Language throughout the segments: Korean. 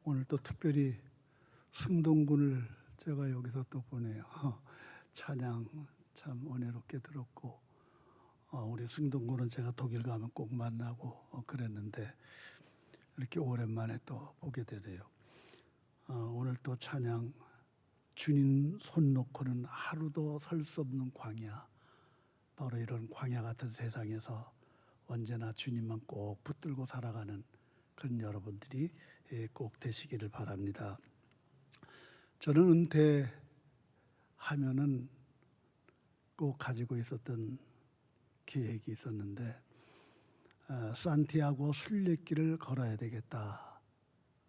오늘 또 특별히 승동군을 제가 여기서 또 보내요. 찬양 참 은혜롭게 들었고, 우리 승동군은 제가 독일 가면 꼭 만나고 그랬는데 이렇게 오랜만에 또 보게 되네요. 오늘 또 찬양 주님 손 놓고는 하루도 설 수 없는 광야, 바로 이런 광야 같은 세상에서 언제나 주님만 꼭 붙들고 살아가는 그런 여러분들이 꼭 되시기를 바랍니다. 저는 은퇴하면은 꼭 가지고 있었던 계획이 있었는데, 산티아고 순례길을 걸어야 되겠다.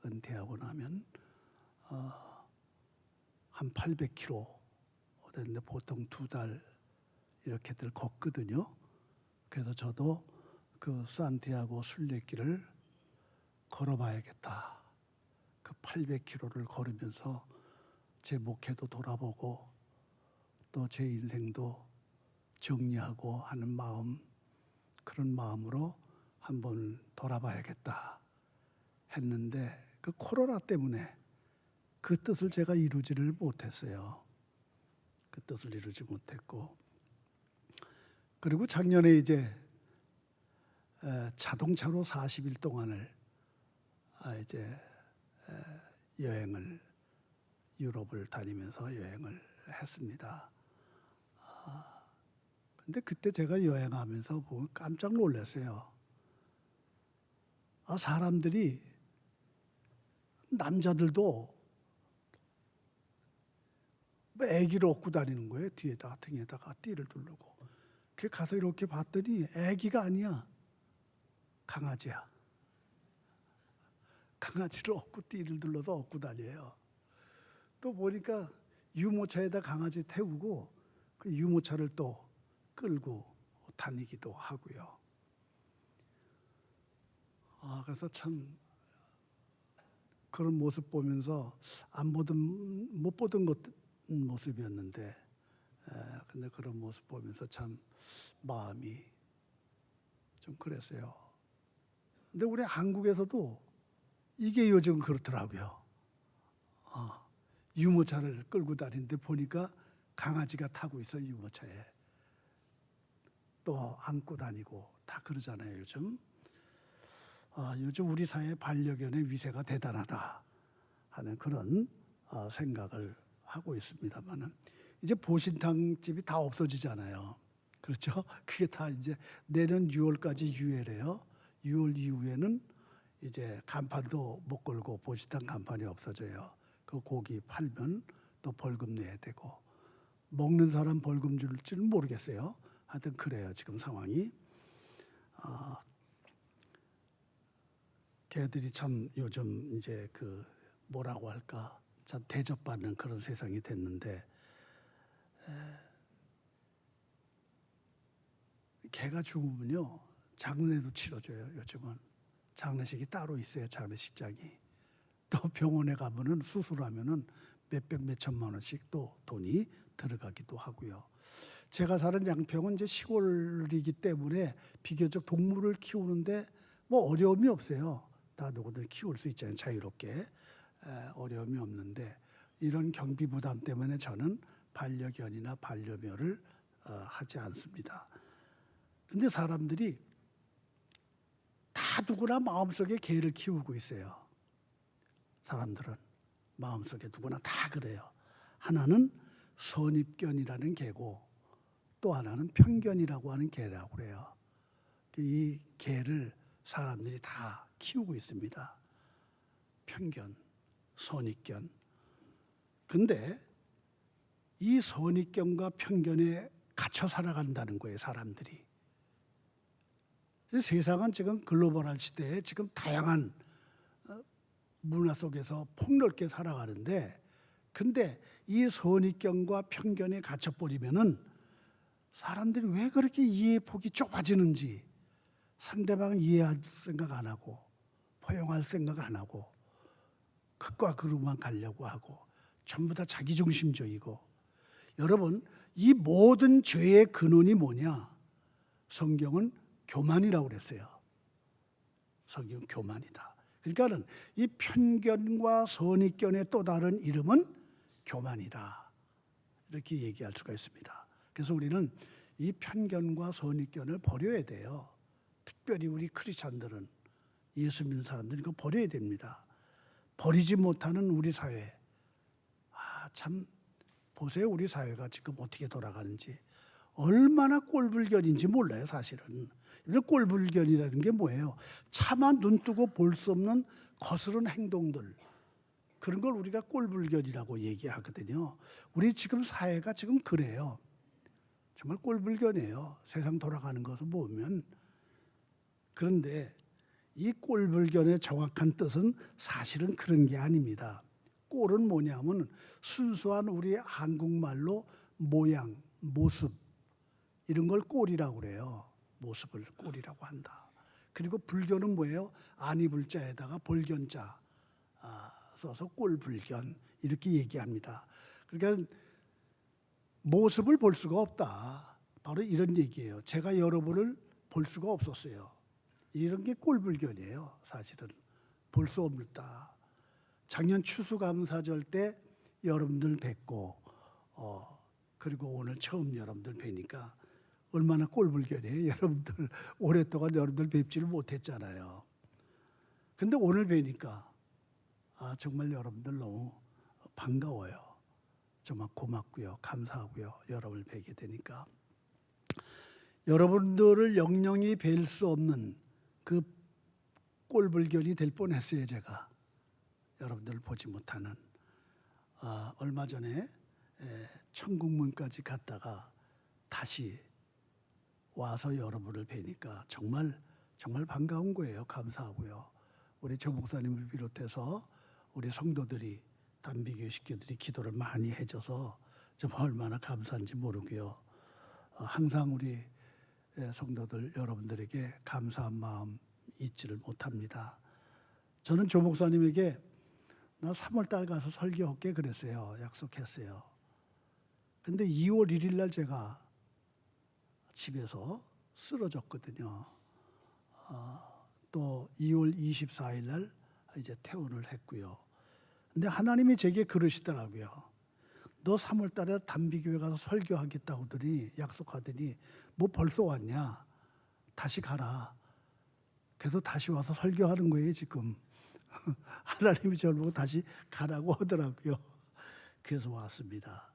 은퇴하고 나면 한 800km 되는데 보통 2달 이렇게들 걷거든요. 그래서 저도 그 산티아고 순례길을 걸어봐야겠다. 그 800km를 걸으면서 제 목회도 돌아보고 또 제 인생도 정리하고 하는 마음, 그런 마음으로 한번 돌아봐야겠다 했는데, 그 코로나 때문에 그 뜻을 제가 이루지를 못했어요. 그 뜻을 이루지 못했고, 그리고 작년에 이제 자동차로 40일 동안을 이제 여행을, 유럽을 다니면서 여행을 했습니다. 근데 그때 제가 여행하면서 보면 깜짝 놀랐어요. 사람들이, 남자들도 애기를 업고 다니는 거예요. 뒤에다가, 등에다가 띠를 두르고. 그 가서 이렇게 봤더니 애기가 아니야. 강아지야. 강아지를 업고 띠를 둘러서 업고 다녀요. 또 보니까 유모차에다 강아지 태우고 그 유모차를 또 끌고 다니기도 하고요. 그래서 참 그런 모습 보면서 못 보던 모습이었는데, 근데 그런 모습 보면서 참 마음이 좀 그랬어요. 근데 우리 한국에서도 이게 요즘 그렇더라고요. 유모차를 끌고 다니는데 보니까 강아지가 타고 있어. 유모차에 또 안고 다니고 다 그러잖아요. 요즘 우리 사회 반려견의 위세가 대단하다 하는 그런 생각을 하고 있습니다만은, 이제 보신탕집이 다 없어지잖아요. 그렇죠? 그게 다 이제 내년 6월까지 유예래요. 6월 이후에는 이제 간판도 못 걸고 보신탕 간판이 없어져요. 그 고기 팔면 또 벌금 내야 되고, 먹는 사람 벌금 줄지는 모르겠어요. 하여튼 그래요, 지금 상황이. 걔들이 참 요즘 이제 그 뭐라고 할까, 참 대접받는 그런 세상이 됐는데, 개가 죽으면요 장례도 치러줘요. 요즘은 장례식이 따로 있어요. 장례식장이. 또 병원에 가면은 수술하면은 몇백 몇천만 원씩 또 돈이 들어가기도 하고요. 제가 사는 양평은 이제 시골이기 때문에 비교적 동물을 키우는데 뭐 어려움이 없어요. 다 누구든 키울 수 있잖아요. 자유롭게. 어려움이 없는데, 이런 경비 부담 때문에 저는 반려견이나 반려묘를 하지 않습니다. 그런데 사람들이 다 누구나 마음속에 개를 키우고 있어요. 사람들은 마음속에 누구나 다 그래요. 하나는 선입견이라는 개고, 또 하나는 편견이라고 하는 개라고 그래요. 이 개를 사람들이 다 키우고 있습니다. 편견, 선입견. 근데 이 선입견과 편견에 갇혀 살아간다는 거예요, 사람들이. 세상은 지금 글로벌한 시대에 지금 다양한 문화 속에서 폭넓게 살아가는데, 근데 이 선입견과 편견에 갇혀버리면은 사람들이 왜 그렇게 이해의 폭이 좁아지는지, 상대방을 이해할 생각 안 하고 포용할 생각 안 하고 극과 극으로만 가려고 하고 전부 다 자기중심적이고. 여러분, 이 모든 죄의 근원이 뭐냐? 성경은 교만이라고 그랬어요. 성경은 교만이다. 그러니까는 이 편견과 선입견의 또 다른 이름은 교만이다. 이렇게 얘기할 수가 있습니다. 그래서 우리는 이 편견과 선입견을 버려야 돼요. 특별히 우리 크리스찬들은, 예수 믿는 사람들은 이거 버려야 됩니다. 버리지 못하는 우리 사회. 참 보세요. 우리 사회가 지금 어떻게 돌아가는지. 얼마나 꼴불견인지 몰라요, 사실은. 꼴불견이라는 게 뭐예요? 차마 눈 뜨고 볼 수 없는 거스른 행동들. 그런 걸 우리가 꼴불견이라고 얘기하거든요. 우리 지금 사회가 지금 그래요. 정말 꼴불견이에요. 세상 돌아가는 것을 보면. 그런데 이 꼴불견의 정확한 뜻은 사실은 그런 게 아닙니다. 꼴은 뭐냐면 순수한 우리 한국말로 모양, 모습 이런 걸 꼴이라고 그래요. 모습을 꼴이라고 한다. 그리고 불견은 뭐예요? 아니불자에다가 볼견자 써서 꼴불견 이렇게 얘기합니다. 그러니까 모습을 볼 수가 없다. 바로 이런 얘기예요. 제가 여러분을 볼 수가 없었어요. 이런 게 꼴불견이에요. 사실은 볼 수 없다. 작년 추수감사절 때 여러분들 뵙고 그리고 오늘 처음 여러분들 뵈니까 얼마나 꼴불견이에요. 여러분들 오랫동안 여러분들 뵙지를 못했잖아요. 근데 오늘 뵈니까 정말 여러분들 너무 반가워요. 정말 고맙고요. 감사하고요. 여러분을 뵈게 되니까. 여러분들을 영영이 뵐 수 없는 그 꼴불견이 될 뻔했어요. 제가 여러분들을 보지 못하는. 얼마 전에 천국문까지 갔다가 다시 와서 여러분을 뵈니까 정말 반가운 거예요. 감사하고요. 우리 조 목사님을 비롯해서 우리 성도들이, 단비교회 식구들이 기도를 많이 해줘서 정말 얼마나 감사한지 모르고요. 항상 우리 성도들 여러분들에게 감사한 마음 잊지를 못합니다. 저는 조 목사님에게 나 3월 달 가서 설교할게 그랬어요. 약속했어요. 근데 2월 1일 날 제가 집에서 쓰러졌거든요. 또 2월 24일 날 이제 퇴원을 했고요. 근데 하나님이 제게 그러시더라고요. 너 3월 달에 단비교회 가서 설교하겠다고 하더니 약속하더니 뭐 벌써 왔냐? 다시 가라. 그래서 다시 와서 설교하는 거예요, 지금. 하나님이 저를 보고 다시 가라고 하더라고요. 그래서 왔습니다.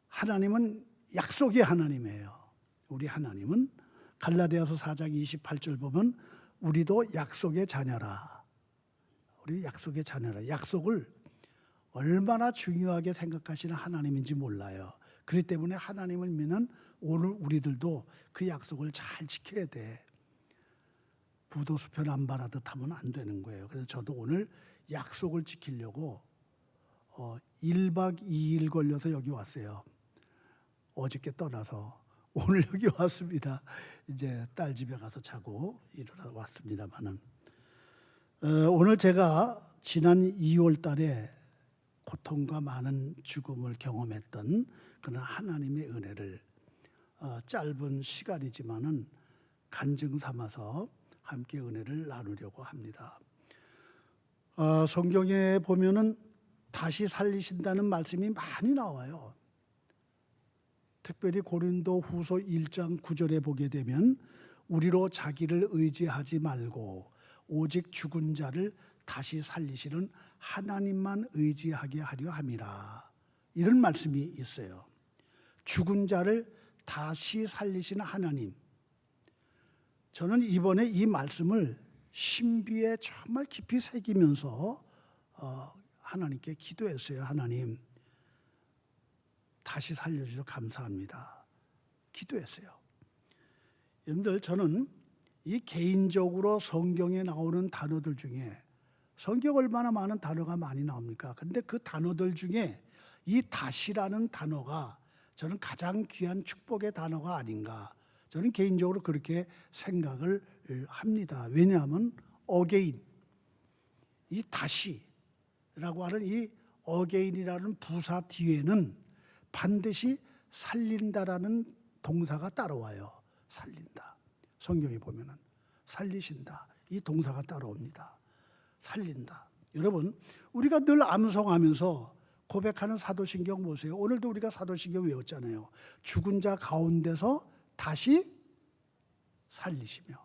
하나님은 약속의 하나님이에요. 우리 하나님은 갈라디아서 4장 28절 보면 우리도 약속의 자녀라. 우리 약속의 자녀라. 약속을 얼마나 중요하게 생각하시는 하나님인지 몰라요. 그렇기 때문에 하나님을 믿는 오늘 우리들도 그 약속을 잘 지켜야 돼. 부도수표 남발하듯 하면 안 되는 거예요. 그래서 저도 오늘 약속을 지키려고 1박 2일 걸려서 여기 왔어요. 어저께 떠나서 오늘 여기 왔습니다. 이제 딸 집에 가서 자고 일어나 왔습니다만은 오늘 제가 지난 2월 달에 고통과 많은 죽음을 경험했던 그런 하나님의 은혜를 짧은 시간이지만은 간증 삼아서 함께 은혜를 나누려고 합니다. 성경에 보면은 다시 살리신다는 말씀이 많이 나와요. 특별히 고린도 후서 1장 9절에 보게 되면 우리로 자기를 의지하지 말고 오직 죽은 자를 다시 살리시는 하나님만 의지하게 하려 함이라. 이런 말씀이 있어요. 죽은 자를 다시 살리시는 하나님. 저는 이번에 이 말씀을 신비에 정말 깊이 새기면서 하나님께 기도했어요. 하나님, 다시 살려주셔서 감사합니다. 기도했어요. 여러분들, 저는 이 개인적으로 성경에 나오는 단어들 중에 성경 얼마나 많은 단어가 많이 나옵니까? 그런데 그 단어들 중에 이 다시라는 단어가 저는 가장 귀한 축복의 단어가 아닌가. 저는 개인적으로 그렇게 생각을 합니다. 왜냐하면 어게인, 이 다시라고 하는 이 어게인이라는 부사 뒤에는 반드시 살린다라는 동사가 따라와요. 살린다. 성경에 보면은 살리신다. 이 동사가 따라옵니다. 살린다. 여러분, 우리가 늘 암송하면서 고백하는 사도신경 보세요. 오늘도 우리가 사도신경 외웠잖아요. 죽은 자 가운데서 다시 살리시며,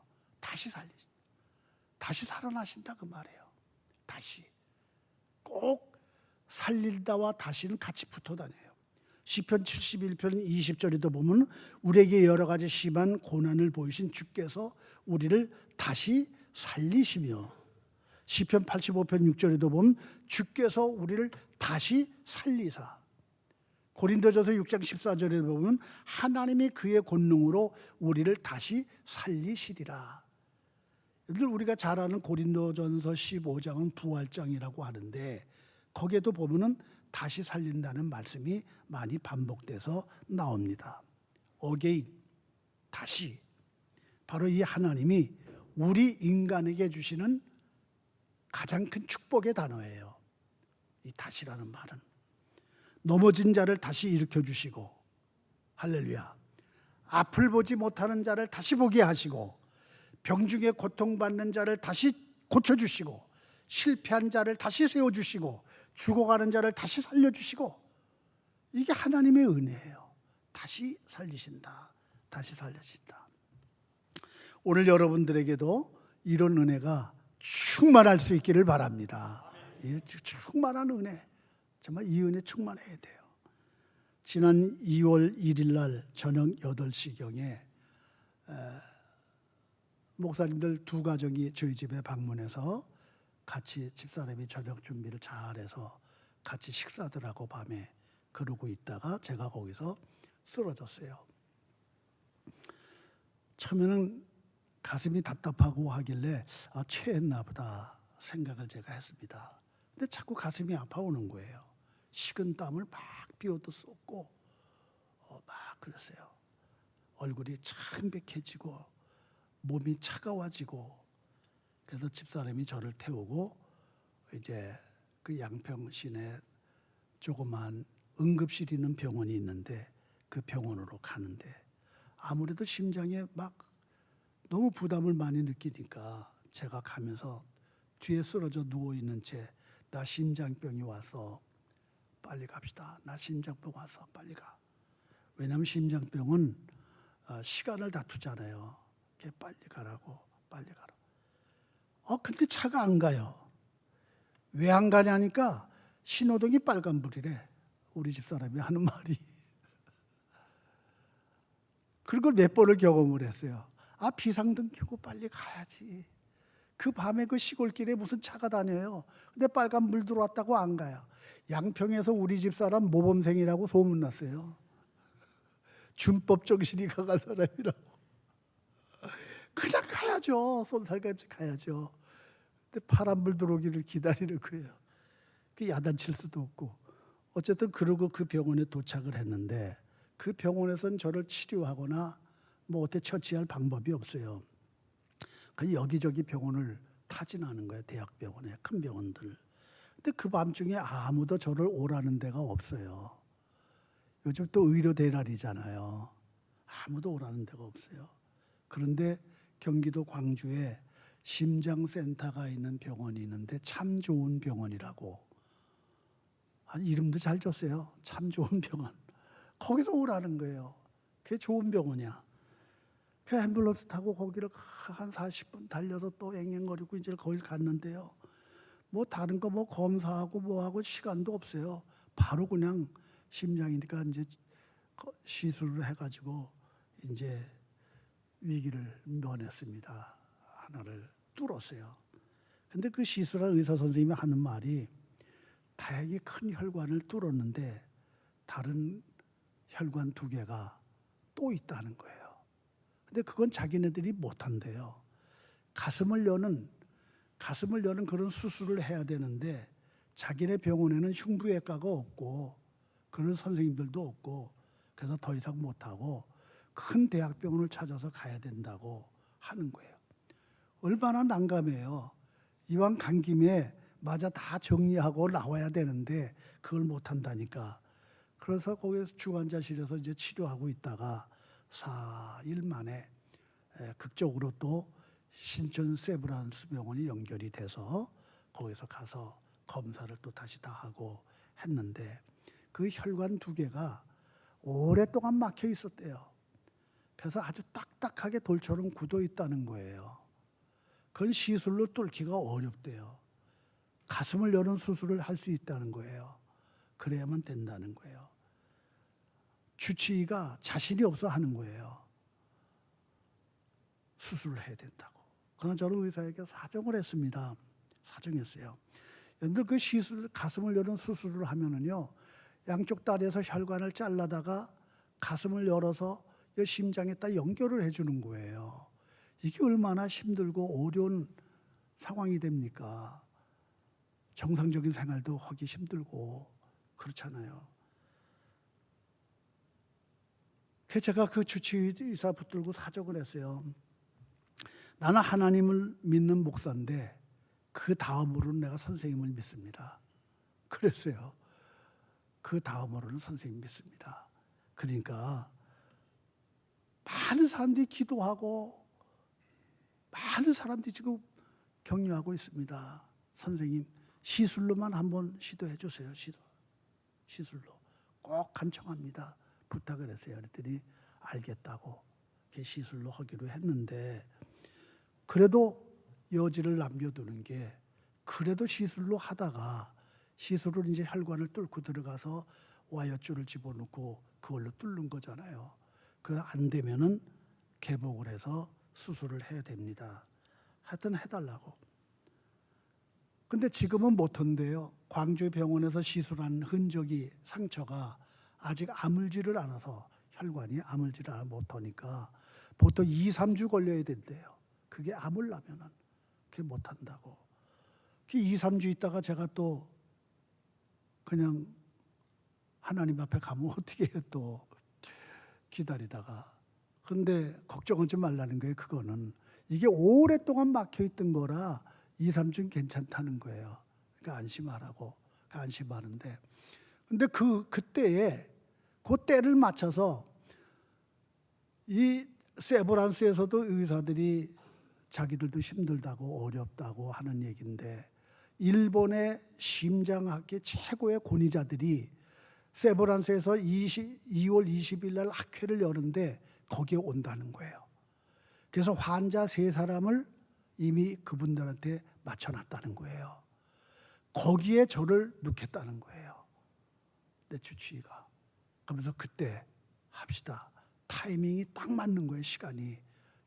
다시 살리신다. 다시 살아나신다 그 말이에요. 다시. 꼭 살린다와 다시는 같이 붙어 다녀요. 시편 71편 20절에도 보면 우리에게 여러 가지 심한 고난을 보이신 주께서 우리를 다시 살리시며, 시편 85편 6절에도 보면 주께서 우리를 다시 살리사, 고린도전서 6장 14절에 보면 하나님이 그의 권능으로 우리를 다시 살리시리라. 늘 우리가 잘 아는 고린도전서 15장은 부활장이라고 하는데 거기에도 보면은 다시 살린다는 말씀이 많이 반복돼서 나옵니다. 어게인, 다시. 바로 이 하나님이 우리 인간에게 주시는 가장 큰 축복의 단어예요. 이 다시라는 말은 넘어진 자를 다시 일으켜 주시고, 할렐루야, 앞을 보지 못하는 자를 다시 보게 하시고, 병중에 고통받는 자를 다시 고쳐주시고, 실패한 자를 다시 세워주시고, 죽어가는 자를 다시 살려주시고, 이게 하나님의 은혜예요. 다시 살리신다. 다시 살리신다. 오늘 여러분들에게도 이런 은혜가 충만할 수 있기를 바랍니다. 예, 충만한 은혜, 정말 이 은혜 충만해야 돼요. 지난 2월 1일 날 저녁 8시경에 목사님들 두 가정이 저희 집에 방문해서 같이 집사람이 저녁 준비를 잘해서 같이 식사들 하고 밤에 그러고 있다가 제가 거기서 쓰러졌어요. 처음에는 가슴이 답답하고 하길래 체했나 보다 생각을 제가 했습니다. 근데 자꾸 가슴이 아파오는 거예요. 식은 땀을 막 비워도 쏟고 막 그랬어요. 얼굴이 창백해지고 몸이 차가워지고, 그래서 집사람이 저를 태우고 이제 그 양평 시내 조그만 응급실 있는 병원이 있는데 그 병원으로 가는데 아무래도 심장에 막 너무 부담을 많이 느끼니까 제가 가면서 뒤에 쓰러져 누워있는 채, 나 심장병이 와서 빨리 갑시다. 나 심장병 와서 빨리 가. 왜냐하면 심장병은 시간을 다투잖아요. 빨리 가라고, 빨리 가라고. 근데 차가 안 가요. 왜 안 가냐니까 신호등이 빨간불이래. 우리 집사람이 하는 말이. 그걸 몇 번을 경험을 했어요. 비상등 켜고 빨리 가야지. 그 밤에 그 시골길에 무슨 차가 다녀요. 근데 빨간불 들어왔다고 안 가요. 양평에서 우리 집사람 모범생이라고 소문났어요. 준법 정신이 강한 사람이라고. 그냥 가야죠. 손살같이 가야죠. 근데 파란불 들어오기를 기다리는 거예요. 그 야단칠 수도 없고. 어쨌든 그러고 그 병원에 도착을 했는데 그 병원에서는 저를 치료하거나 뭐 어떻게 처치할 방법이 없어요. 그 여기저기 병원을 타진하는 거예요. 대학병원에, 큰 병원들. 근데 그 밤중에 아무도 저를 오라는 데가 없어요. 요즘 또 의료 대란이잖아요. 아무도 오라는 데가 없어요. 그런데 경기도 광주에 심장센터가 있는 병원이 있는데 참 좋은 병원이라고, 이름도 잘 줬어요. 참 좋은 병원. 거기서 오라는 거예요. 그게 좋은 병원이야. 그 앰뷸런스 타고 거기를 한 40분 달려서 또 앵앵거리고 이제 거길 갔는데요. 뭐 다른 거 뭐 검사하고 뭐하고 시간도 없어요. 바로 그냥 심장이니까 이제 시술을 해가지고 이제 위기를 면했습니다. 하나를 뚫었어요. 근데 그 시술한 의사 선생님이 하는 말이, 다행히 큰 혈관을 뚫었는데 다른 혈관 2개가 또 있다는 거예요. 근데 그건 자기네들이 못한대요. 가슴을 여는 그런 수술을 해야 되는데 자기네 병원에는 흉부외과가 없고 그런 선생님들도 없고, 그래서 더 이상 못하고 큰 대학병원을 찾아서 가야 된다고 하는 거예요. 얼마나 난감해요. 이왕 간 김에 맞아 다 정리하고 나와야 되는데 그걸 못한다니까. 그래서 거기서 중환자실에서 이제 치료하고 있다가 4일 만에 극적으로 또 신촌 세브란스 병원이 연결이 돼서 거기서 가서 검사를 또 다시 다 하고 했는데 그 혈관 2개가 오랫동안 막혀 있었대요. 그래서 아주 딱딱하게 돌처럼 굳어 있다는 거예요. 그건 시술로 뚫기가 어렵대요. 가슴을 여는 수술을 할 수 있다는 거예요. 그래야만 된다는 거예요. 주치의가 자신이 없어 하는 거예요. 수술을 해야 된다고. 그러나 저는 의사에게 사정을 했습니다. 사정했어요. 여러분들 그 시술, 가슴을 여는 수술을 하면은요, 양쪽 다리에서 혈관을 잘라다가 가슴을 열어서 이 심장에다 연결을 해주는 거예요. 이게 얼마나 힘들고 어려운 상황이 됩니까? 정상적인 생활도 하기 힘들고 그렇잖아요. 그래서 제가 그 주치의 의사 붙들고 사정을 했어요. 나는 하나님을 믿는 목사인데 그 다음으로는 내가 선생님을 믿습니다. 그랬어요. 그 다음으로는 선생님 믿습니다. 그러니까 많은 사람들이 기도하고 많은 사람들이 지금 격려하고 있습니다. 선생님 시술로만 한번 시도해 주세요. 시술로 꼭 간청합니다. 부탁을 했어요. 그랬더니 알겠다고 시술로 하기로 했는데 그래도 여지를 남겨두는 게 그래도 시술로 하다가 시술을 이제 혈관을 뚫고 들어가서 와이어줄을 집어넣고 그걸로 뚫는 거잖아요. 그 안 되면은 개복을 해서 수술을 해야 됩니다. 하여튼 해달라고. 근데 지금은 못한대요. 광주 병원에서 시술한 흔적이 상처가 아직 아물지를 않아서 혈관이 아물지를 않아 못하니까 보통 2, 3주 걸려야 된대요. 그게 아물려면은 그게 못한다고. 그 2, 3주 있다가 제가 또 그냥 하나님 앞에 가면 어떻게 해요 또 기다리다가. 근데 걱정하지 말라는 거예요. 그거는 이게 오랫동안 막혀있던 거라 2, 3주는 괜찮다는 거예요. 그러니까 안심하라고. 안심하는데 근데 그때에 그 때를 맞춰서 이 세브란스에서도 의사들이 자기들도 힘들다고 어렵다고 하는 얘기인데 일본의 심장학계 최고의 권위자들이 세브란스에서 2월 20일 날 학회를 여는데 거기에 온다는 거예요. 그래서 환자 3사람을 이미 그분들한테 맞춰놨다는 거예요. 거기에 저를 넣겠다는 거예요. 내 주치의가. 그러면서 그때 합시다. 타이밍이 딱 맞는 거예요. 시간이.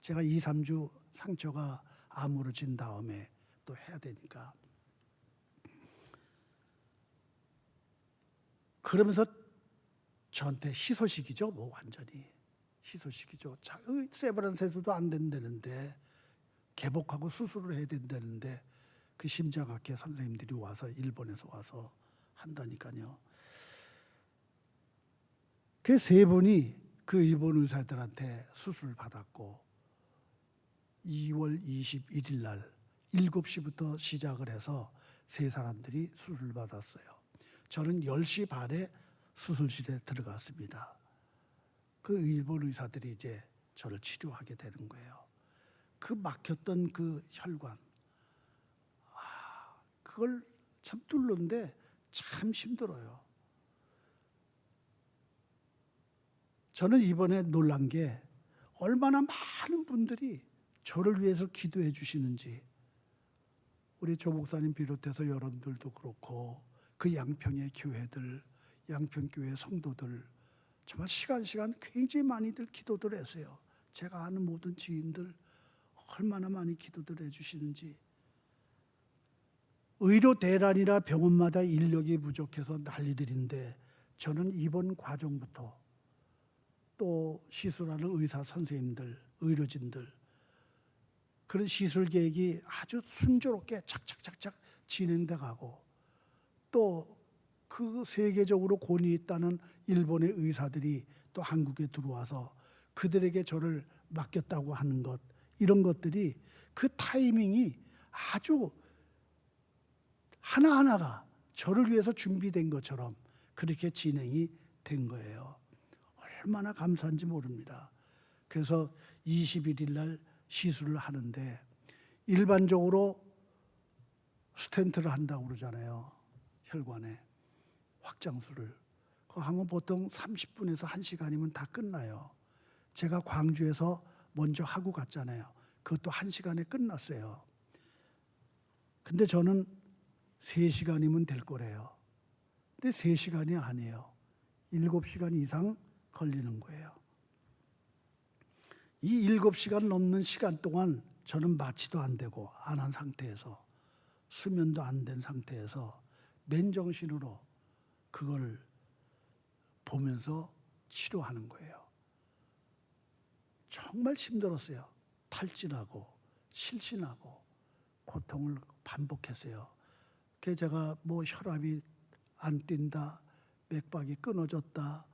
제가 2, 3주 상처가 아물어진 다음에 또 해야 되니까. 그러면서 저한테 희소식이죠. 뭐 완전히 희소식이죠. 세브란스에서도 안 된다는데 개복하고 수술을 해야 된다는데 그 심장학회 선생님들이 와서 일본에서 와서 한다니까요. 그 3분이 그 일본 의사들한테 수술을 받았고 2월 21일 날 7시부터 시작을 해서 3사람들이 수술을 받았어요. 저는 10시 반에 수술실에 들어갔습니다. 그 일본 의사들이 이제 저를 치료하게 되는 거예요. 그 막혔던 그 혈관, 그걸 참 뚫는데 참 힘들어요. 저는 이번에 놀란 게 얼마나 많은 분들이 저를 위해서 기도해 주시는지. 우리 조 목사님 비롯해서 여러분들도 그렇고 그 양평의 교회들, 양평교회 성도들 정말 시간 굉장히 많이들 기도들 했어요. 제가 아는 모든 지인들 얼마나 많이 기도들 해주시는지. 의료 대란이라 병원마다 인력이 부족해서 난리들인데 저는 이번 과정부터 또 시술하는 의사 선생님들, 의료진들 그런 시술 계획이 아주 순조롭게 착착착착 진행돼 가고 또 그 세계적으로 권위 있다는 일본의 의사들이 또 한국에 들어와서 그들에게 저를 맡겼다고 하는 것, 이런 것들이 그 타이밍이 아주 하나하나가 저를 위해서 준비된 것처럼 그렇게 진행이 된 거예요. 얼마나 감사한지 모릅니다. 그래서 21일 날 시술을 하는데 일반적으로 스텐트를 한다고 그러잖아요. 혈관에 확장술을. 그거 하면 보통 30분에서 1시간이면 다 끝나요. 제가 광주에서 먼저 하고 갔잖아요. 그것도 1시간에 끝났어요. 근데 저는 3시간이면 될 거래요. 근데 3시간이 아니에요. 7시간 이상 걸리는 거예요. 이 7시간 넘는 시간 동안 저는 마취도 안 되고 안 한 상태에서 수면도 안 된 상태에서 맨정신으로 그걸 보면서 치료하는 거예요. 정말 힘들었어요. 탈진하고 실신하고 고통을 반복했어요. 그래서 제가 뭐 혈압이 안 뛴다, 맥박이 끊어졌다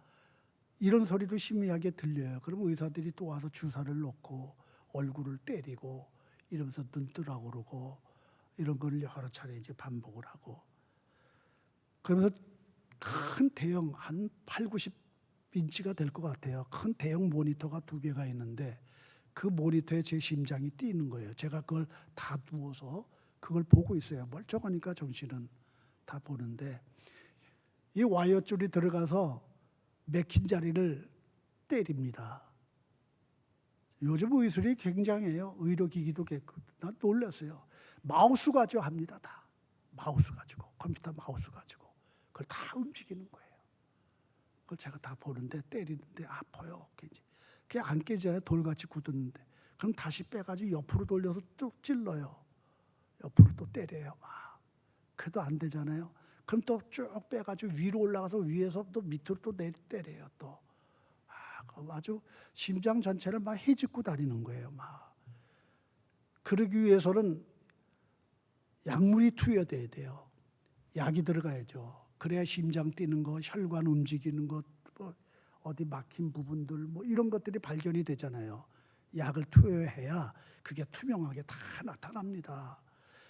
이런 소리도 희미하게 들려요. 그럼 의사들이 또 와서 주사를 놓고 얼굴을 때리고 이러면서 눈 뜨라고 그러고 이런 걸 여러 차례 이제 반복을 하고 그러면서 큰 대형 한 8, 90인치가 될 것 같아요. 큰 대형 모니터가 2개가 있는데 그 모니터에 제 심장이 뛰는 거예요. 제가 그걸 다 누워서 그걸 보고 있어요. 멀쩡하니까 정신은 다 보는데 이 와이어 줄이 들어가서 맥힌 자리를 때립니다. 요즘 의술이 굉장해요. 의료기기도 난 놀랐어요. 마우스 가지고 합니다. 다 마우스 가지고 컴퓨터 마우스 가지고 그걸 다 움직이는 거예요. 그걸 제가 다 보는데 때리는데 아파요. 그게 안 깨지잖아요. 돌같이 굳었는데 그럼 다시 빼가지고 옆으로 돌려서 쭉 찔러요. 옆으로 또 때려요. 막 그래도 안 되잖아요. 그럼 또 쭉 빼가지고 위로 올라가서 위에서 또 밑으로 또 때려요. 또 아주 심장 전체를 막 헤집고 다니는 거예요. 막 그러기 위해서는 약물이 투여돼야 돼요. 약이 들어가야죠. 그래야 심장 뛰는 거, 혈관 움직이는 것, 뭐 어디 막힌 부분들 뭐 이런 것들이 발견이 되잖아요. 약을 투여해야 그게 투명하게 다 나타납니다.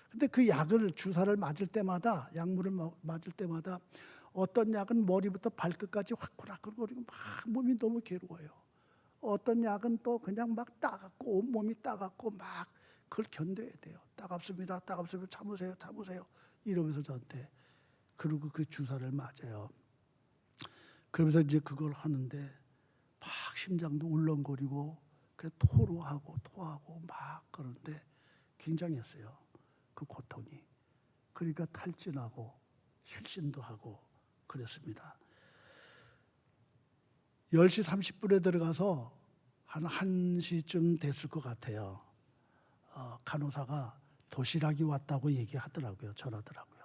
근데 그 약을 주사를 맞을 때마다 약물을 맞을 때마다 어떤 약은 머리부터 발끝까지 화끈화끈거리고 막 몸이 너무 괴로워요. 어떤 약은 또 그냥 막 따갑고 온몸이 따갑고 막 그걸 견뎌야 돼요. 따갑습니다. 따갑습니다. 참으세요. 참으세요. 이러면서 저한테 그리고 그 주사를 맞아요. 그러면서 이제 그걸 하는데 막 심장도 울렁거리고 그래 토하고 막 그러는데 굉장했어요. 그 고통이. 그러니까 탈진하고 실신도 하고 그랬습니다. 10시 30분에 들어가서 한 1시쯤 됐을 것 같아요. 간호사가 도시락이 왔다고 얘기하더라고요. 전하더라고요.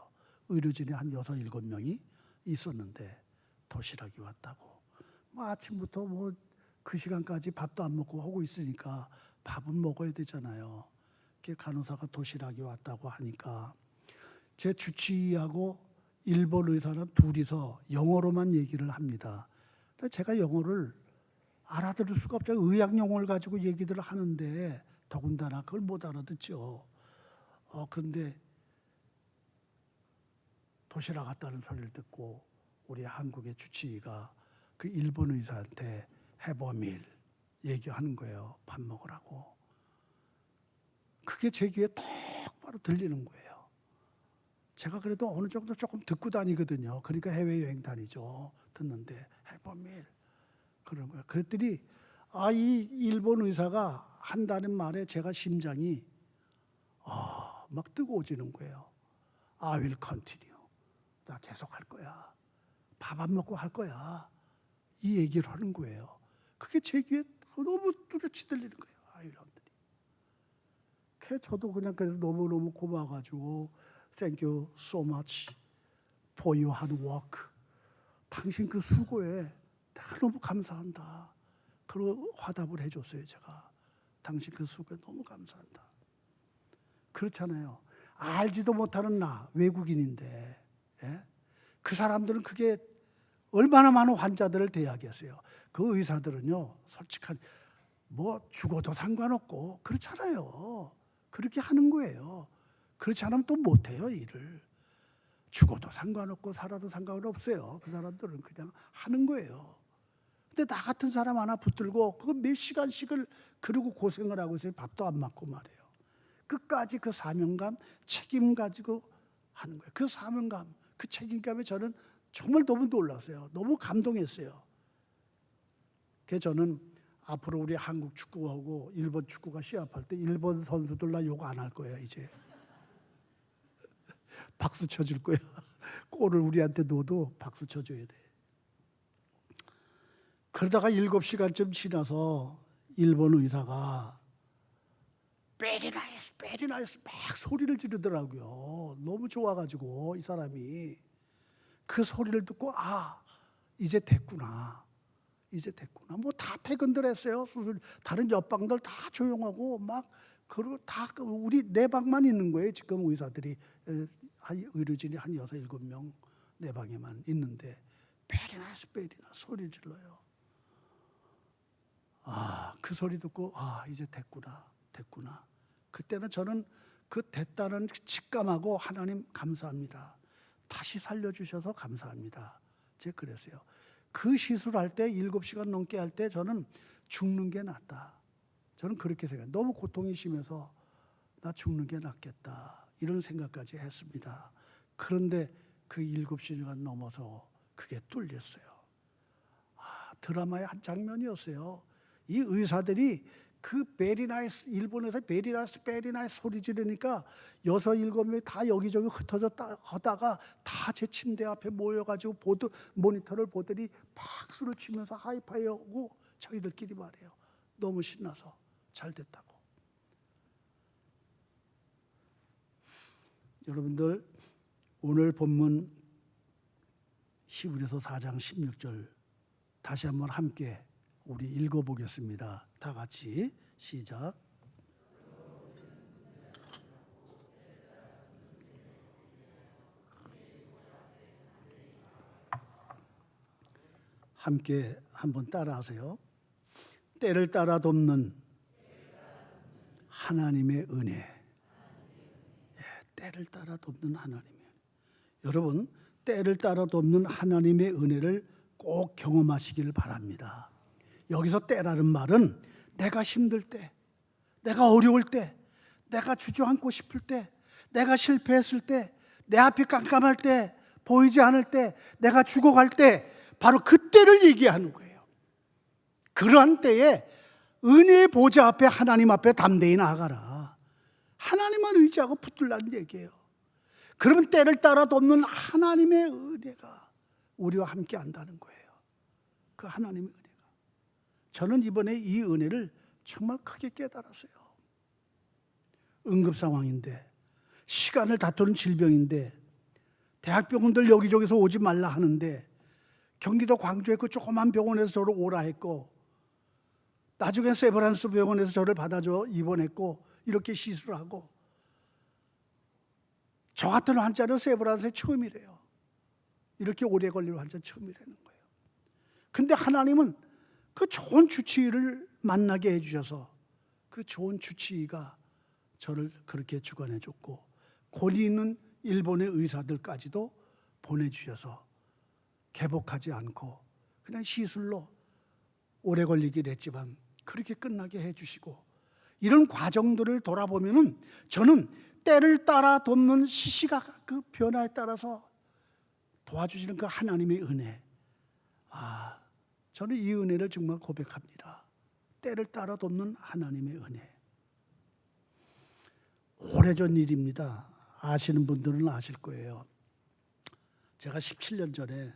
의료진이 한 6, 7명이 있었는데 도시락이 왔다고. 뭐 아침부터 뭐 그 시간까지 밥도 안 먹고 하고 있으니까 밥은 먹어야 되잖아요. 간호사가 도시락이 왔다고 하니까 제 주치의하고 일본 의사는 둘이서 영어로만 얘기를 합니다. 근데 제가 영어를 알아들을 수가 없죠. 의학 용어를 가지고 얘기들을 하는데 더군다나 그걸 못 알아듣죠. 그런데 도시락 왔다는 소리를 듣고 우리 한국의 주치의가 그 일본 의사한테 해버밀 얘기하는 거예요. 밥 먹으라고. 그게 제 귀에 똑바로 들리는 거예요. 제가 그래도 어느 정도 조금 듣고 다니거든요. 그러니까 해외여행 다니죠. 듣는데 해버밀 그런 거예요. 그랬더니 이 일본 의사가 한다는 말에 제가 심장이 막 뜨거워지는 거예요. I will continue. 나 계속 할 거야. 밥 안 먹고 할 거야. 이 얘기를 하는 거예요. 그게 제 귀에 너무 뚜렷이 들리는 거예요. 아이들이. 그래서 저도 그냥 그래서 너무너무 고마워가지고 Thank you so much for your hard work. 당신 그 수고에 내가 너무 감사한다. 그리고 화답을 해줬어요. 제가. 당신 그 수고에 너무 감사한다. 그렇잖아요. 알지도 못하는 나 외국인인데 그 사람들은 그게 얼마나 많은 환자들을 대하겠어요. 그 의사들은요 솔직한 뭐 죽어도 상관없고 그렇잖아요. 그렇게 하는 거예요. 그렇지 않으면 또 못해요 일을. 죽어도 상관없고 살아도 상관없어요. 그 사람들은 그냥 하는 거예요. 근데 나 같은 사람 하나 붙들고 그거 몇 시간씩을 그러고 고생을 하고 있어요. 밥도 안 먹고 말이에요. 끝까지 그 사명감, 책임 가지고 하는 거예요. 그 사명감, 그 책임감에 저는 정말 너무 놀랐어요. 너무 감동했어요. 그래서 저는 앞으로 우리 한국 축구하고 일본 축구가 시합할 때 일본 선수들 나 욕 안 할 거야 이제. 박수 쳐줄 거야. 골을 우리한테 넣어도 박수 쳐줘야 돼. 그러다가 7시간쯤 지나서 일본 의사가 베리 나이스, 베리 나이스 막 소리를 지르더라고요. 너무 좋아가지고 이 사람이 그 소리를 듣고 이제 됐구나. 이제 됐구나. 뭐 다 퇴근들 했어요. 수술 다른 옆방들 다 조용하고 막 그리고 다 우리 내 방만 있는 거예요. 지금 의사들이 의료진이 한 6, 7명 내 방에만 있는데 베리 나이스, 베리 나이스 소리 질러요. 그 소리 듣고 이제 됐구나. 됐구나. 그때는 저는 그 됐다는 직감하고 하나님 감사합니다. 다시 살려주셔서 감사합니다. 제가 그랬어요. 그 시술할 때 7시간 넘게 할 때 저는 죽는 게 낫다. 저는 그렇게 생각해요. 너무 고통이 심해서 나 죽는 게 낫겠다. 이런 생각까지 했습니다. 그런데 그 7시간 넘어서 그게 뚫렸어요. 드라마의 한 장면이었어요. 이 의사들이 그 베리나이스, 일본에서 베리나이스, 베리나이스 소리 지르니까 6, 7명이 다 여기저기 흩어져 하다가 다 제 침대 앞에 모여가지고 모니터를 보더니 박수를 치면서 하이파이하고 자기들끼리 말해요. 너무 신나서 잘 됐다고. 여러분들 오늘 본문 히브리서 4장 16절 다시 한번 함께 우리 읽어보겠습니다. 다 같이 시작. 함께 한번 따라하세요. 때를 따라 돕는 하나님의 은혜. 때를 따라 돕는 하나님의 은혜. 여러분, 때를 따라 돕는 하나님의 은혜를 꼭 경험하시길 바랍니다. 여기서 때라는 말은 내가 힘들 때, 내가 어려울 때, 내가 주저앉고 싶을 때, 내가 실패했을 때, 내 앞이 깜깜할 때, 보이지 않을 때, 내가 죽어갈 때, 바로 그때를 얘기하는 거예요. 그러한 때에 은혜의 보좌 앞에 하나님 앞에 담대히 나아가라. 하나님만 의지하고 붙들라는 얘기예요. 그러면 때를 따라 돕는 하나님의 은혜가 우리와 함께 한다는 거예요. 그 하나님의 은혜가. 저는 이번에 이 은혜를 정말 크게 깨달았어요. 응급 상황인데, 시간을 다투는 질병인데, 대학병원들 여기저기서 오지 말라 하는데, 경기도 광주에 그 조그만 병원에서 저를 오라 했고, 나중에 세브란스 병원에서 저를 받아줘 입원했고, 이렇게 시술을 하고, 저 같은 환자는 세브란스에 처음이래요. 이렇게 오래 걸릴 환자는 처음이라는 거예요. 근데 하나님은 그 좋은 주치의를 만나게 해주셔서 그 좋은 주치의가 저를 그렇게 주관해 줬고, 권위 있는 일본의 의사들까지도 보내주셔서 개복하지 않고 그냥 시술로 오래 걸리긴 했지만 그렇게 끝나게 해주시고, 이런 과정들을 돌아보면은 저는 때를 따라 돕는 시시각 그 변화에 따라서 도와주시는 그 하나님의 은혜, 저는 이 은혜를 정말 고백합니다. 때를 따라 돕는 하나님의 은혜. 오래전 일입니다. 아시는 분들은 아실 거예요. 제가 17년 전에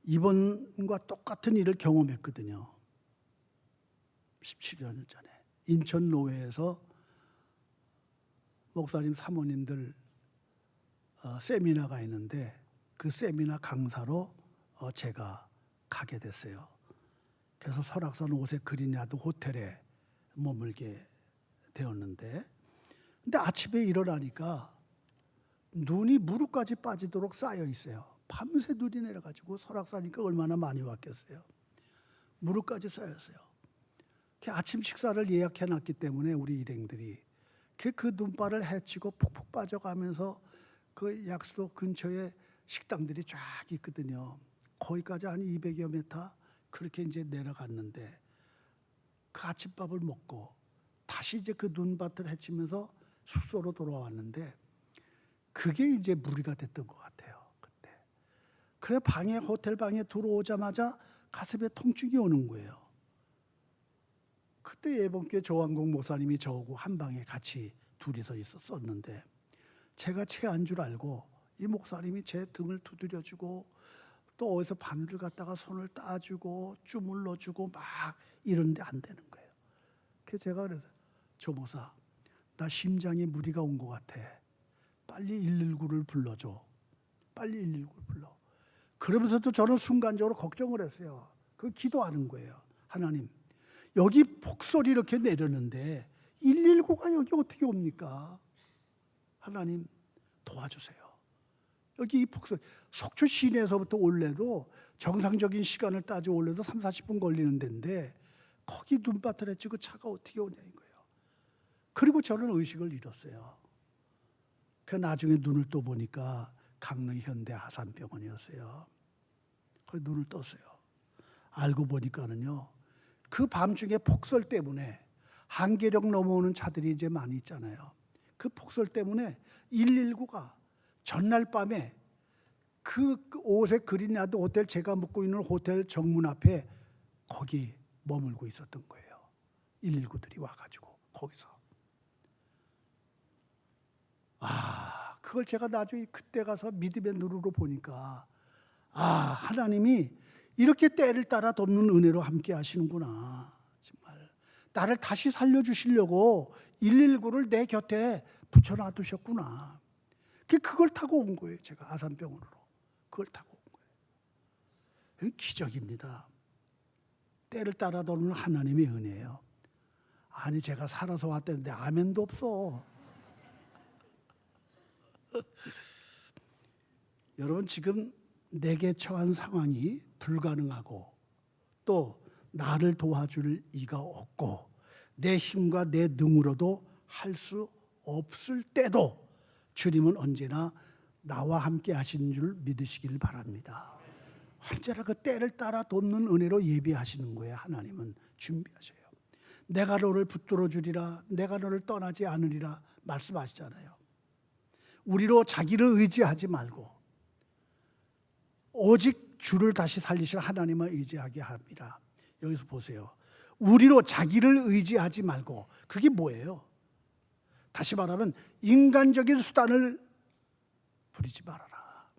이번과 똑같은 일을 경험했거든요. 17년 전에 인천 노회에서 목사님 사모님들 세미나가 있는데 그 세미나 강사로 제가 가게 됐어요. 그래서 설악산 오색 그린야드 호텔에 머물게 되었는데, 근데 아침에 일어나니까 눈이 무릎까지 빠지도록 쌓여 있어요. 밤새 눈이 내려가지고 설악산이니까 얼마나 많이 왔겠어요. 무릎까지 쌓였어요. 아침 식사를 예약해놨기 때문에 우리 일행들이 그 눈발을 헤치고 푹푹 빠져가면서 그 약속 근처에 식당들이 쫙 있거든요. 거기까지 한 200여 미터 그렇게 이제 내려갔는데 그 아침밥을 먹고 다시 이제 그 눈밭을 헤치면서 숙소로 돌아왔는데 그게 이제 무리가 됐던 것 같아요. 그때. 그래 호텔 방에 들어오자마자 가슴에 통증이 오는 거예요. 그때 예봉교회 조한국 목사님이 저하고 한 방에 같이 둘이서 있었었는데 제가 체한 줄 알고 이 목사님이 제 등을 두드려주고 또 어디서 바늘을 갖다가 손을 따주고 주물러주고 막 이러는데 안 되는 거예요. 그래서 제가 그래서 조 목사, 나 심장에 무리가 온 것 같아. 빨리 119를 불러줘. 빨리 119를 불러. 그러면서도 저는 순간적으로 걱정을 했어요. 그 기도하는 거예요. 하나님, 여기 폭설이 이렇게 내렸는데 119가 여기 어떻게 옵니까? 하나님 도와주세요. 여기 이 폭설, 속초 시내에서부터 올래도 정상적인 시간을 따져 올래도 30-40분 걸리는 데인데 거기 눈밭을 헤치고 차가 어떻게 오냐 이거예요. 그리고 저는 의식을 잃었어요. 그 나중에 눈을 떠 보니까 강릉 현대 아산병원이었어요. 거기 눈을 떴어요. 알고 보니까는요, 그 밤중에 폭설 때문에 한계령 넘어오는 차들이 이제 많이 있잖아요. 그 폭설 때문에 119가 전날 밤에 그 오색 그린야드 호텔, 제가 묵고 있는 호텔 정문 앞에 거기 머물고 있었던 거예요. 119들이 와가지고 거기서. 그걸 제가 나중에 그때 가서 믿음의 눈으로 보니까 하나님이 이렇게 때를 따라 돕는 은혜로 함께 하시는구나. 정말 나를 다시 살려주시려고 119를 내 곁에 붙여놔두셨구나. 그걸 타고 온 거예요. 제가 아산병원으로 그걸 타고 온 거예요. 기적입니다. 때를 따라 돕는 하나님의 은혜예요. 아니 제가 살아서 왔다는데 아멘도 없어. 여러분, 지금 내게 처한 상황이 불가능하고 또 나를 도와줄 이가 없고 내 힘과 내 능으로도 할 수 없을 때도 주님은 언제나 나와 함께 하시는 줄 믿으시길 바랍니다. 언제나 그 때를 따라 돕는 은혜로 예비하시는 거예요. 하나님은 준비하셔요. 내가 너를 붙들어 주리라, 내가 너를 떠나지 않으리라 말씀하시잖아요. 우리로 자기를 의지하지 말고 오직 주를 다시 살리실 하나님을 의지하게 합니다. 여기서 보세요. 우리로 자기를 의지하지 말고, 그게 뭐예요? 다시 말하면 인간적인 수단을 부리지 말아라.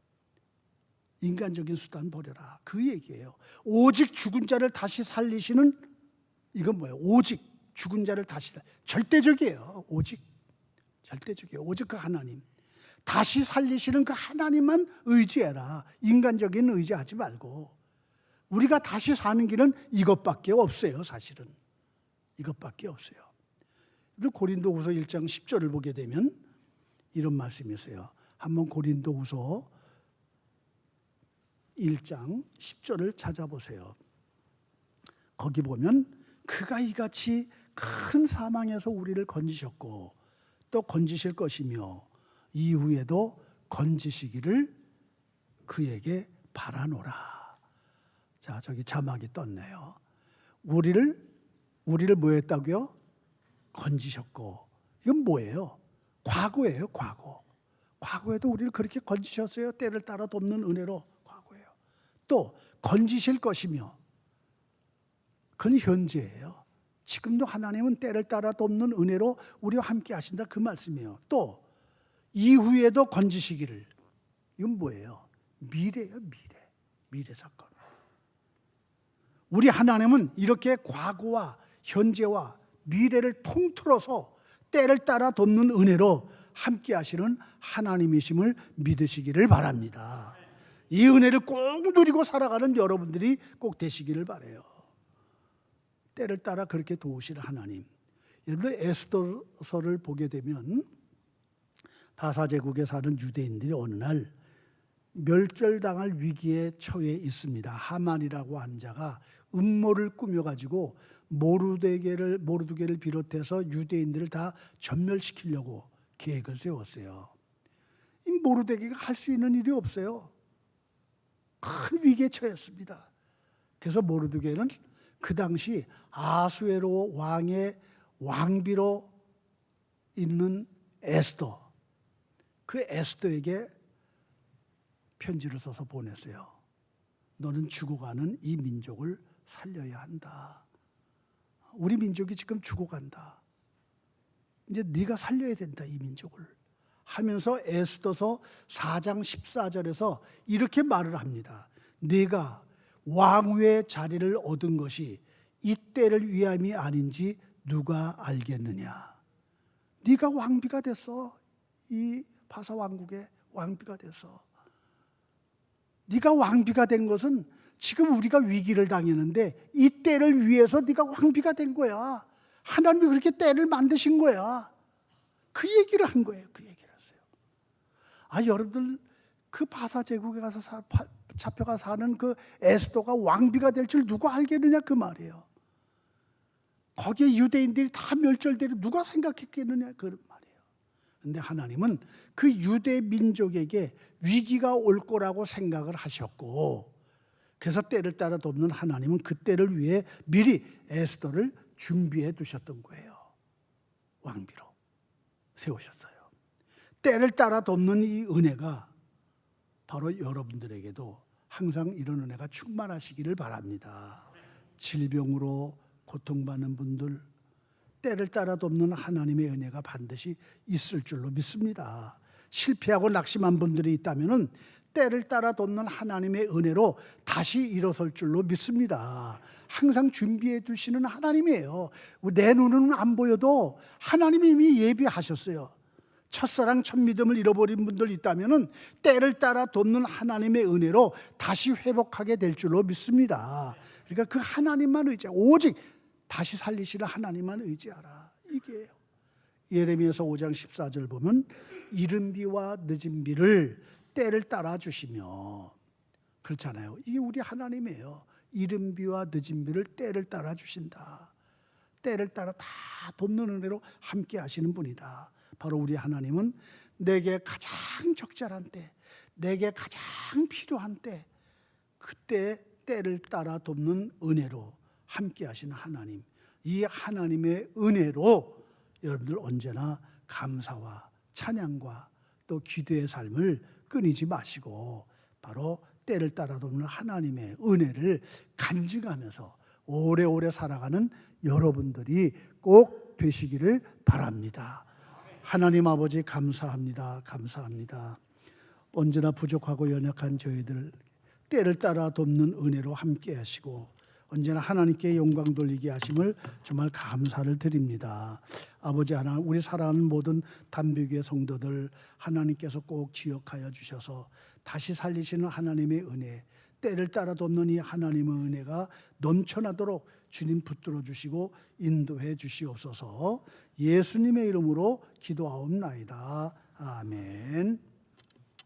인간적인 수단 버려라. 그 얘기예요. 오직 죽은 자를 다시 살리시는, 이건 뭐예요? 오직 죽은 자를 다시, 절대적이에요. 오직 절대적이에요. 오직 그 하나님, 다시 살리시는 그 하나님만 의지해라. 인간적인 의지하지 말고. 우리가 다시 사는 길은 이것밖에 없어요. 사실은 이것밖에 없어요. 고린도후서 1장 10절을 보게 되면 이런 말씀이 있어요. 한번 고린도후서 1장 10절을 찾아보세요. 거기 보면 그가 이같이 큰 사망에서 우리를 건지셨고 또 건지실 것이며 이후에도 건지시기를 그에게 바라노라. 자, 저기 자막이 떴네요. 우리를 뭐 했다고요? 건지셨고. 이건 뭐예요? 과거예요. 과거. 과거에도 우리를 그렇게 건지셨어요. 때를 따라 돕는 은혜로. 과거예요. 또 건지실 것이며, 그건 현재예요. 지금도 하나님은 때를 따라 돕는 은혜로 우리와 함께 하신다, 그 말씀이에요. 또 이후에도 건지시기를. 이건 뭐예요? 미래예요. 미래 사건. 우리 하나님은 이렇게 과거와 현재와 미래를 통틀어서 때를 따라 돕는 은혜로 함께 하시는 하나님이심을 믿으시기를 바랍니다. 이 은혜를 꼭 누리고 살아가는 여러분들이 꼭 되시기를 바라요. 때를 따라 그렇게 도우시는 하나님. 여러분, 에스더서를 보게 되면 바사제국에 사는 유대인들이 어느 날 멸절당할 위기에 처해 있습니다. 하만이라고 하는 자가 음모를 꾸며가지고 모르드게를 비롯해서 유대인들을 다 전멸시키려고 계획을 세웠어요. 이 모르드게가 할 수 있는 일이 없어요. 큰 위기에 처했습니다. 그래서 모르드게는 그 당시 아수에로 왕의 왕비로 있는 에스더, 그 에스더에게 편지를 써서 보냈어요. 너는 죽어가는 이 민족을 살려야 한다. 우리 민족이 지금 죽어간다. 이제 네가 살려야 된다, 이 민족을 하면서 에스더서 4장 14절에서 이렇게 말을 합니다. 네가 왕위의 자리를 얻은 것이 이 때를 위함이 아닌지 누가 알겠느냐. 네가 왕비가 됐어. 이 바사 왕국의 왕비가 됐어. 네가 왕비가 된 것은 지금 우리가 위기를 당했는데 이 때를 위해서 네가 왕비가 된 거야. 하나님이 그렇게 때를 만드신 거야. 그 얘기를 한 거예요. 그 얘기를 했어요. 여러분들 그 바사 제국에 가서 잡혀가 사는 그 에스더가 왕비가 될 줄 누가 알겠느냐 그 말이에요. 거기에 유대인들이 다 멸절되려 누가 생각했겠느냐 그 말이에요. 그런데 하나님은 그 유대 민족에게 위기가 올 거라고 생각을 하셨고, 그래서 때를 따라 돕는 하나님은 그 때를 위해 미리 에스더를 준비해 두셨던 거예요. 왕비로 세우셨어요. 때를 따라 돕는 이 은혜가 바로 여러분들에게도 항상 이런 은혜가 충만하시기를 바랍니다. 질병으로 고통받는 분들, 때를 따라 돕는 하나님의 은혜가 반드시 있을 줄로 믿습니다. 실패하고 낙심한 분들이 있다면 때를 따라 돕는 하나님의 은혜로 다시 일어설 줄로 믿습니다. 항상 준비해 두시는 하나님이에요. 내 눈은 안 보여도 하나님이 이미 예비하셨어요. 첫사랑 첫 믿음을 잃어버린 분들 있다면 때를 따라 돕는 하나님의 은혜로 다시 회복하게 될 줄로 믿습니다. 그러니까 그 하나님만 의지하라. 오직 다시 살리시는 하나님만 의지하라. 이게요. 예레미야서 5장 14절 보면 이른 비와 늦은 비를 때를 따라 주시며, 그렇잖아요. 이게 우리 하나님이에요. 이른 비와 늦은 비를 때를 따라 주신다. 때를 따라 다 돕는 은혜로 함께 하시는 분이다. 바로 우리 하나님은 내게 가장 적절한 때, 내게 가장 필요한 때, 그때 때를 따라 돕는 은혜로 함께 하시는 하나님, 이 하나님의 은혜로 여러분들 언제나 감사와 찬양과 또 기도의 삶을 끊이지 마시고 바로 때를 따라 돕는 하나님의 은혜를 간증하면서 오래오래 살아가는 여러분들이 꼭 되시기를 바랍니다. 하나님 아버지 감사합니다. 감사합니다. 언제나 부족하고 연약한 저희들 때를 따라 돕는 은혜로 함께 하시고 언제나 하나님께 영광 돌리게 하심을 정말 감사를 드립니다. 아버지 하나님, 우리 사랑하는 모든 담비교회 성도들 하나님께서 꼭 기억하여 주셔서 다시 살리시는 하나님의 은혜, 때를 따라 돕는 이 하나님의 은혜가 넘쳐나도록 주님 붙들어 주시고 인도해 주시옵소서. 예수님의 이름으로 기도하옵나이다. 아멘.